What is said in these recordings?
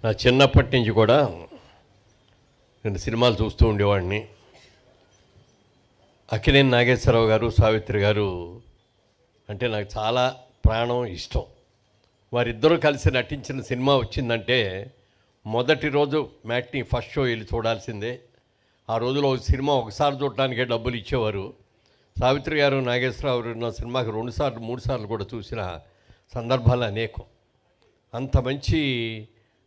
నా చిన్నప్పటి నుంచి కూడా నేను సినిమాలు చూస్తూ ఉండేవాడిని. అక్కినేని నాగేశ్వరరావు గారు, సావిత్రి గారు అంటే నాకు చాలా ప్రాణం, ఇష్టం. వారిద్దరూ కలిసి నటించిన సినిమా వచ్చిందంటే మొదటి రోజు మ్యాట్ని ఫస్ట్ షో వెళ్ళి చూడాల్సిందే. ఆ రోజులో సినిమా ఒకసారి చూడటానికే డబ్బులు ఇచ్చేవారు. సావిత్రి గారు, నాగేశ్వరరావు గారు నా సినిమాకి 2 సార్లు 3 సార్లు కూడా చూసిన సందర్భాలు అనేకం. అంత మంచి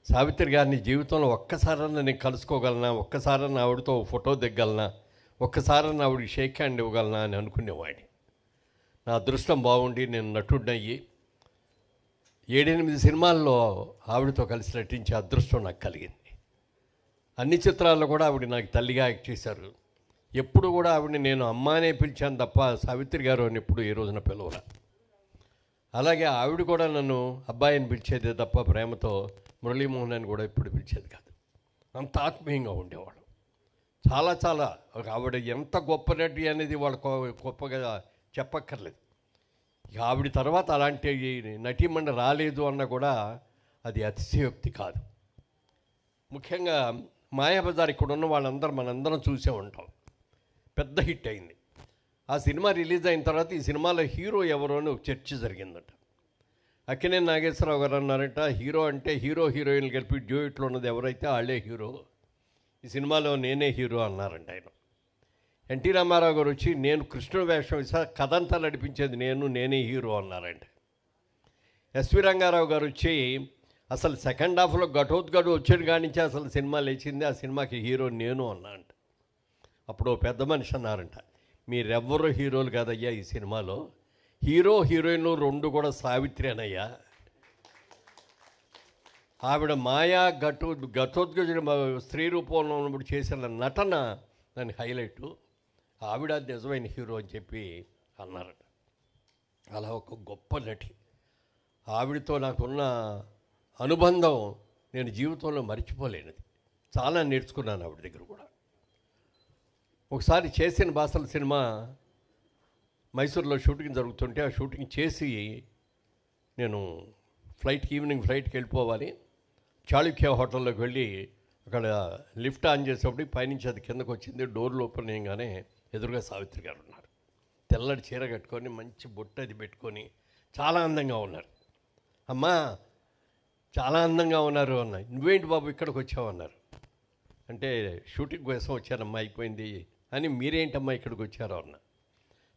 సావిత్రి గారిని జీవితంలో ఒక్కసారన్నా నేను కలుసుకోగలనా, ఒక్కసారన్నా ఆవిడతో ఫోటో దిగ్గలనా, ఒక్కసారన్నా ఆవిడకి షేక్ హ్యాండ్ ఇవ్వగలనా అని అనుకునేవాడిని. నా అదృష్టం బాగుండి నేను నటుడినయ్యి 7-8 సినిమాల్లో ఆవిడతో కలిసి నటించే అదృష్టం నాకు కలిగింది. అన్ని చిత్రాల్లో కూడా ఆవిడ నాకు తల్లిగా యాక్ట్ చేశారు. ఎప్పుడు కూడా ఆవిడని నేను అమ్మానే పిలిచాను తప్ప సావిత్రి గారు అని ఎప్పుడు ఏ రోజున పిలవరా. అలాగే ఆవిడ కూడా నన్ను అబ్బాయిని పిలిచేదే తప్ప ప్రేమతో మురళీమోహన్ అని కూడా ఎప్పుడు పిలిచేది కాదు. అంత ఆత్మీయంగా ఉండేవాడు. చాలా చాలా ఆవిడ ఎంత గొప్ప నటి అనేది వాళ్ళు గొప్పగా చెప్పక్కర్లేదు. ఇక ఆవిడ తర్వాత అలాంటి నటీమణి రాలేదు అన్న కూడా అది అతిశయోక్తి కాదు. ముఖ్యంగా మాయాబజార్ ఇక్కడ ఉన్న వాళ్ళందరూ మనందరం చూసే ఉంటాం. పెద్ద హిట్ అయింది. ఆ సినిమా రిలీజ్ అయిన తర్వాత ఈ సినిమాలో హీరో ఎవరో అని ఒక చర్చ జరిగిందట. అక్కినేని నాగేశ్వరరావు గారు అన్నారంట, హీరో అంటే హీరో హీరోయిన్లు కలిపి డ్యూయట్లో ఉన్నది ఎవరైతే వాళ్ళే హీరో, ఈ సినిమాలో నేనే హీరో అన్నారంట ఆయన. ఎన్టీ రామారావు గారు వచ్చి నేను కృష్ణుడు వేషం వేసా, కథంతా నడిపించేది నేనే హీరో అన్నారంట. ఎస్వి రంగారావు గారు వచ్చి అసలు సెకండ్ హాఫ్లో ఘటోద్గడు వచ్చాడు కానించి అసలు సినిమా లేచింది, ఆ సినిమాకి హీరో నేను అన్నా అంట. అప్పుడు పెద్ద మనిషి అన్నారంట, మీరెవ్వరూ హీరోలు కాదయ్యా ఈ సినిమాలో, హీరో హీరోయిన్లు 2 కూడా సావిత్రి అనయ్యా. ఆవిడ మాయా ఘటోద్గజుడు స్త్రీ రూపంలో ఉన్నప్పుడు చేసిన నటన దాని హైలైటు. ఆవిడ నిజమైన హీరో అని చెప్పి అన్నారట. అలా ఒక గొప్ప నటి. ఆవిడతో నాకున్న అనుబంధం నేను జీవితంలో మర్చిపోలేనిది. చాలా నేర్చుకున్నాను ఆవిడ దగ్గర కూడా. ఒకసారి చేసిన భాషల సినిమా మైసూర్లో షూటింగ్ జరుగుతుంటే ఆ షూటింగ్ చేసి నేను ఈవినింగ్ ఫ్లైట్కి వెళ్ళిపోవాలి. చాళుక్య హోటల్లోకి వెళ్ళి అక్కడ లిఫ్ట్ ఆన్ చేసేటప్పుడు పైనుంచి అది కిందకు వచ్చింది. డోర్లు ఓపెన్ చేయగానే ఎదురుగా సావిత్రి గారు ఉన్నారు. తెల్లటి చీర కట్టుకొని మంచి బొట్టు అది పెట్టుకొని చాలా అందంగా ఉన్నారు. అమ్మా చాలా అందంగా ఉన్నారు అన్న. నువ్వేంటి బాబు ఇక్కడికి వచ్చావు అన్నారు. అంటే షూటింగ్ కోసం వచ్చానమ్మా, అయిపోయింది అని. మీరేంటమ్మా ఇక్కడికి వచ్చారో అన్న.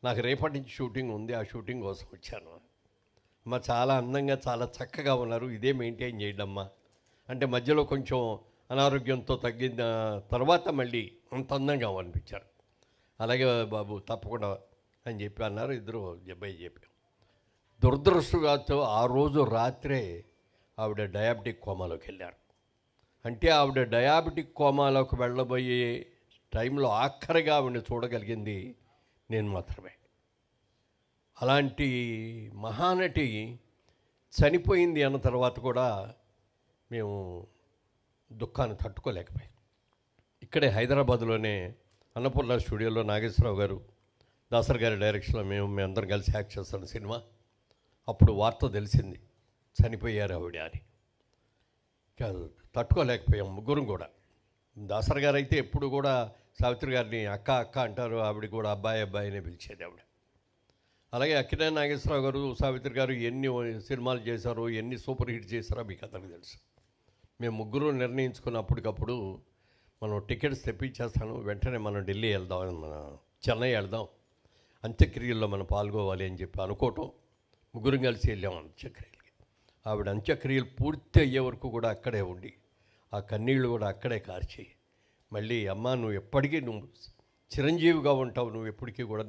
నాకు రేపటి నుంచి షూటింగ్ ఉంది, ఆ షూటింగ్ కోసం వచ్చాను. అమ్మ చాలా అందంగా చాలా చక్కగా ఉన్నారు, ఇదే మెయింటైన్ చేయడమ్మా అంటే మధ్యలో కొంచెం అనారోగ్యంతో తగ్గిన తర్వాత మళ్ళీ అంత అందంగా అనిపించారు. అలాగే బాబు తప్పకుండా అని చెప్పి అన్నారు. ఇద్దరు చెప్పాం. దురదృష్టవశాత్తు ఆ రోజు రాత్రే ఆవిడ డయాబెటిక్ కోమాలోకి వెళ్ళారు. అంటే ఆవిడ డయాబెటిక్ కోమాలోకి వెళ్ళబోయే టైంలో ఆఖరిగా ఆవిడని చూడగలిగింది నేను మాత్రమే. అలాంటి మహానటి చనిపోయింది అన్న తర్వాత కూడా మేము దుఃఖాన్ని తట్టుకోలేకపోయాం. ఇక్కడే హైదరాబాద్లోనే అన్నపూర్ణ స్టూడియోలో నాగేశ్వరరావు గారు, దాసర్ గారి డైరెక్షన్లో మేము అందరం కలిసి యాక్ట్ చేస్తున్న సినిమా. అప్పుడు వార్త తెలిసింది చనిపోయారు ఆవిడ అని. తట్టుకోలేకపోయాం ముగ్గురం కూడా. దాసర్ గారు అయితే ఎప్పుడు కూడా సావిత్రి గారిని అక్క అక్క అంటారు, ఆవిడ కూడా అబ్బాయి అబ్బాయినే పిలిచేది ఆవిడ. అలాగే అక్కినేని నాగేశ్వరరావు గారు, సావిత్రి గారు ఎన్ని సినిమాలు చేశారో, ఎన్ని సూపర్ హిట్ చేశారో మీకు అందరికీ తెలుసు. మేము ముగ్గురు నిర్ణయించుకున్నప్పటికప్పుడు మనం టికెట్స్ తెప్పించేస్తాను, వెంటనే మనం ఢిల్లీ వెళ్దాం, మన చెన్నై వెళ్దాం, అంత్యక్రియల్లో మనం పాల్గొవాలి అని చెప్పి అనుకోవటం. ముగ్గురం కలిసి వెళ్ళాం అంత్యక్రియలకి. ఆవిడ అంత్యక్రియలు పూర్తి అయ్యే వరకు కూడా అక్కడే ఉండి ఆ కన్నీళ్ళు కూడా అక్కడే కార్చి మళ్ళీ అమ్మ నువ్వు ఎప్పటికీ నువ్వు చిరంజీవిగా ఉంటావు, నువ్వు ఎప్పటికీ కూడా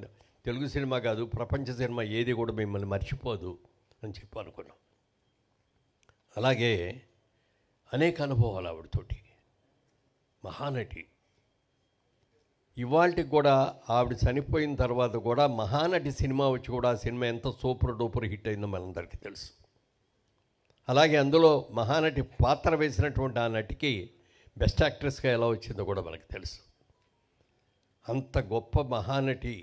తెలుగు సినిమా కాదు ప్రపంచ సినిమా ఏది కూడా మిమ్మల్ని మర్చిపోదు అని చెప్పి అనుకున్నాం. అలాగే అనేక అనుభవాలు ఆవిడతోటి. మహానటి. ఇవాళకి కూడా ఆవిడ చనిపోయిన తర్వాత కూడా మహానటి సినిమా వచ్చి కూడా ఆ సినిమా ఎంత సూపర్ డూపర్ హిట్ అయిందో మనందరికీ తెలుసు. అలాగే అందులో మహానటి పాత్ర వేసినటువంటి ఆ నటికి బెస్ట్ యాక్ట్రెస్గా ఎలా వచ్చిందో కూడా మనకు తెలుసు. అంత గొప్ప మహానటి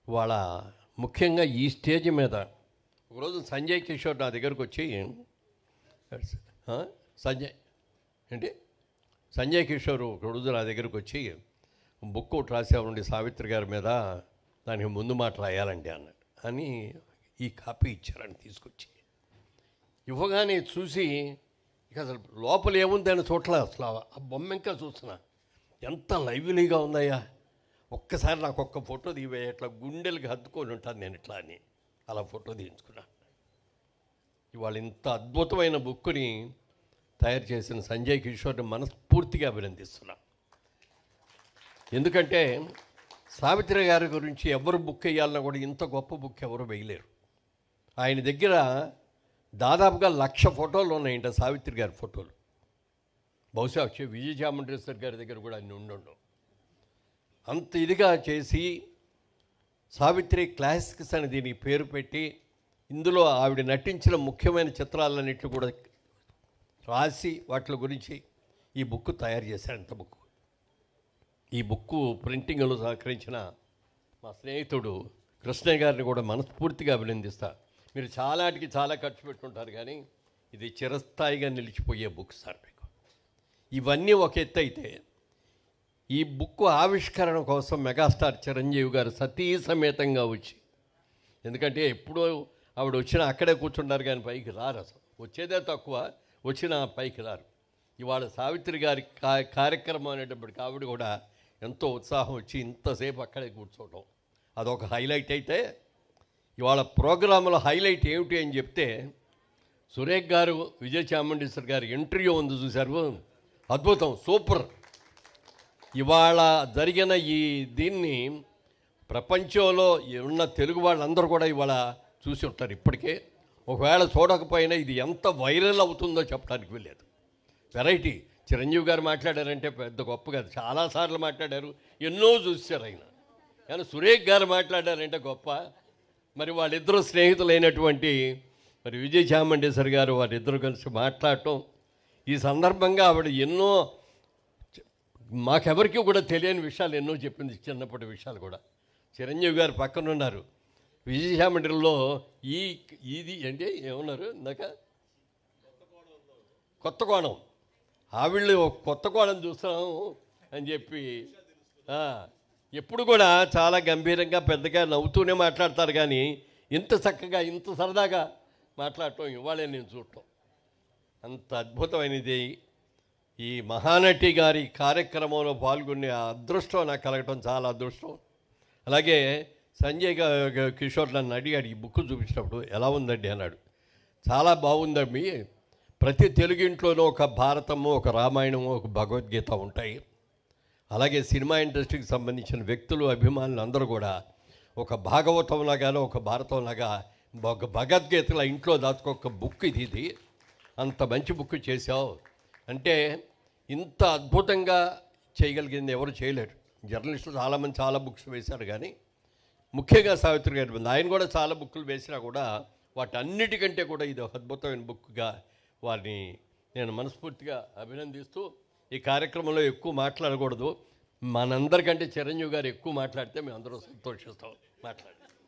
వాళ్ళ ముఖ్యంగా ఈ స్టేజ్ మీద ఒకరోజు సంజయ్ కిషోర్ నా దగ్గరకు వచ్చి సంజయ్ ఏంటి సంజయ్ కిషోర్ ఒక రోజు నా దగ్గరకు వచ్చి బుక్ ఒకటి రాసేవండి సావిత్రి గారి మీద, దానికి ముందు మాట రాయాలండి అన్నాడు. అని ఈ కాపీ ఇచ్చారని తీసుకొచ్చి ఇవ్వగానే చూసి ఇక అసలు లోపల ఏముందని చూడలే, అసలు ఆ బొమ్మ ఇంకా చూస్తున్నా, ఎంత లైవ్లీగా ఉందయ్యా, ఒక్కసారి నాకు ఒక్క ఫోటో దివే, ఇట్లా గుండెలకి హత్తుకొని ఉంటాను నేను ఇట్లా అని అలా ఫోటో తీయించుకున్నా. ఇవాళ ఇంత అద్భుతమైన బుక్ని తయారు చేసిన సంజయ్ కిషోర్ని మనస్ఫూర్తిగా అభినందిస్తున్నా. ఎందుకంటే సావిత్రి గారి గురించి ఎవరు బుక్ వేయాలన్నా కూడా ఇంత గొప్ప బుక్ ఎవరు వేయలేరు. ఆయన దగ్గర దాదాపుగా 1,00,000 ఫోటోలు ఉన్నాయంట, సావిత్రి గారి ఫోటోలు. బహుశా విజయచాముండేశ్వరి గారి దగ్గర కూడా అన్ని ఉండవు. అంత ఇదిగా చేసి సావిత్రి క్లాసిక్స్ అని దీనికి పేరు పెట్టి ఇందులో ఆవిడ నటించిన ముఖ్యమైన చిత్రాలన్నింటినీ కూడా రాసి వాటి గురించి ఈ బుక్ తయారు చేశారు. ఇంత బుక్, ఈ బుక్ ప్రింటింగ్లో సహకరించిన మా స్నేహితుడు కృష్ణయ్య గారిని కూడా మనస్ఫూర్తిగా అభినందిస్తా. మీరు చాలాటికి చాలా ఖర్చు పెట్టుకుంటారు, కానీ ఇది చిరస్థాయిగా నిలిచిపోయే బుక్ సార్ మీకు. ఇవన్నీ ఒక ఎత్తు అయితే, ఈ బుక్ ఆవిష్కరణ కోసం మెగాస్టార్ చిరంజీవి గారు సతీ సమేతంగా వచ్చి, ఎందుకంటే ఎప్పుడో ఆవిడ వచ్చినా అక్కడే కూర్చుంటారు కానీ పైకి రారు, అసలు వచ్చేదే తక్కువ, వచ్చినా పైకి రారు. ఇవాళ సావిత్రి గారి కార్యక్రమం అనేటప్పటికి ఆవిడ కూడా ఎంతో ఉత్సాహం వచ్చి ఇంతసేపు అక్కడే కూర్చోవడం అదొక హైలైట్. అయితే ఇవాళ ప్రోగ్రాంలో హైలైట్ ఏమిటి అని చెప్తే, సురేఖ్ గారు విజయచాముండేశ్వరి గారి ఇంటర్వ్యూ ఉంది చూశారు, అద్భుతం, సూపర్. ఇవాళ జరిగిన ఈ దీన్ని ప్రపంచంలో ఉన్న తెలుగు వాళ్ళందరూ కూడా ఇవాళ చూసి ఉంటారు ఇప్పటికే. ఒకవేళ చూడకపోయినా ఇది ఎంత వైరల్ అవుతుందో చెప్పడానికి వెళ్ళలేదు. వెరైటీ. చిరంజీవి గారు మాట్లాడారంటే పెద్ద గొప్ప కాదు, చాలాసార్లు మాట్లాడారు, ఎన్నో చూశారు ఆయన. కానీ సురేఖ్ గారు మాట్లాడారంటే గొప్ప. మరి వాళ్ళిద్దరూ స్నేహితులైనటువంటి మరి విజయచాముండేశ్వరి గారు వారిద్దరూ కలిసి మాట్లాడటం, ఈ సందర్భంగా ఆవిడ ఎన్నో మాకెవరికి కూడా తెలియని విషయాలు ఎన్నో చెప్పింది, చిన్నప్పటి విషయాలు కూడా. చిరంజీవి గారు పక్కన ఉన్నారు, విజయచాముండ్రిలో ఇది అంటే ఏమన్నారు ఇందాక, కొత్త కోణం, ఆవిళ్ళు కొత్త కోణం చూస్తాము అని చెప్పి ఎప్పుడు కూడా చాలా గంభీరంగా పెద్దగా నవ్వుతూనే మాట్లాడతారు, కానీ ఇంత చక్కగా ఇంత సరదాగా మాట్లాడటం ఇవాళే నేను చూడటం. అంత అద్భుతమైనది. ఈ మహానటి గారి కార్యక్రమంలో పాల్గొనే అదృష్టం నాకు కలగటం చాలా అదృష్టం. అలాగే సంజయ్ కిషోర్ నన్ను అడిగాడు ఈ బుక్ చూపించినప్పుడు, ఎలా ఉందండి అన్నాడు. చాలా బాగుందండి, ప్రతి తెలుగు ఇంట్లోనూ ఒక భారతము, ఒక రామాయణము, ఒక భగవద్గీత ఉంటాయి. అలాగే సినిమా ఇండస్ట్రీకి సంబంధించిన వ్యక్తులు, అభిమానులు అందరూ కూడా ఒక భాగవతంలాగానో ఒక భారతంలాగా ఒక భగవద్గీతల ఇంట్లో దాచుకోక బుక్ ఇది. అంత మంచి బుక్ చేసావు అంటే, ఇంత అద్భుతంగా చేయగలిగింది ఎవరు చేయలేరు. జర్నలిస్టులు చాలామంది చాలా బుక్స్ వేశారు, కానీ ముఖ్యంగా సావిత్రి గారి ఆయన కూడా చాలా బుక్కులు వేసినా కూడా వాటన్నిటికంటే కూడా ఇది ఒక అద్భుతమైన బుక్గా వారిని నేను మనస్ఫూర్తిగా అభినందిస్తూ, ఈ కార్యక్రమంలో ఎక్కువ మాట్లాడకూడదు, మనందరికంటే చిరంజీవి గారు ఎక్కువ మాట్లాడితే మేము అందరూ సంతోషిస్తాం. మాట్లాడండి.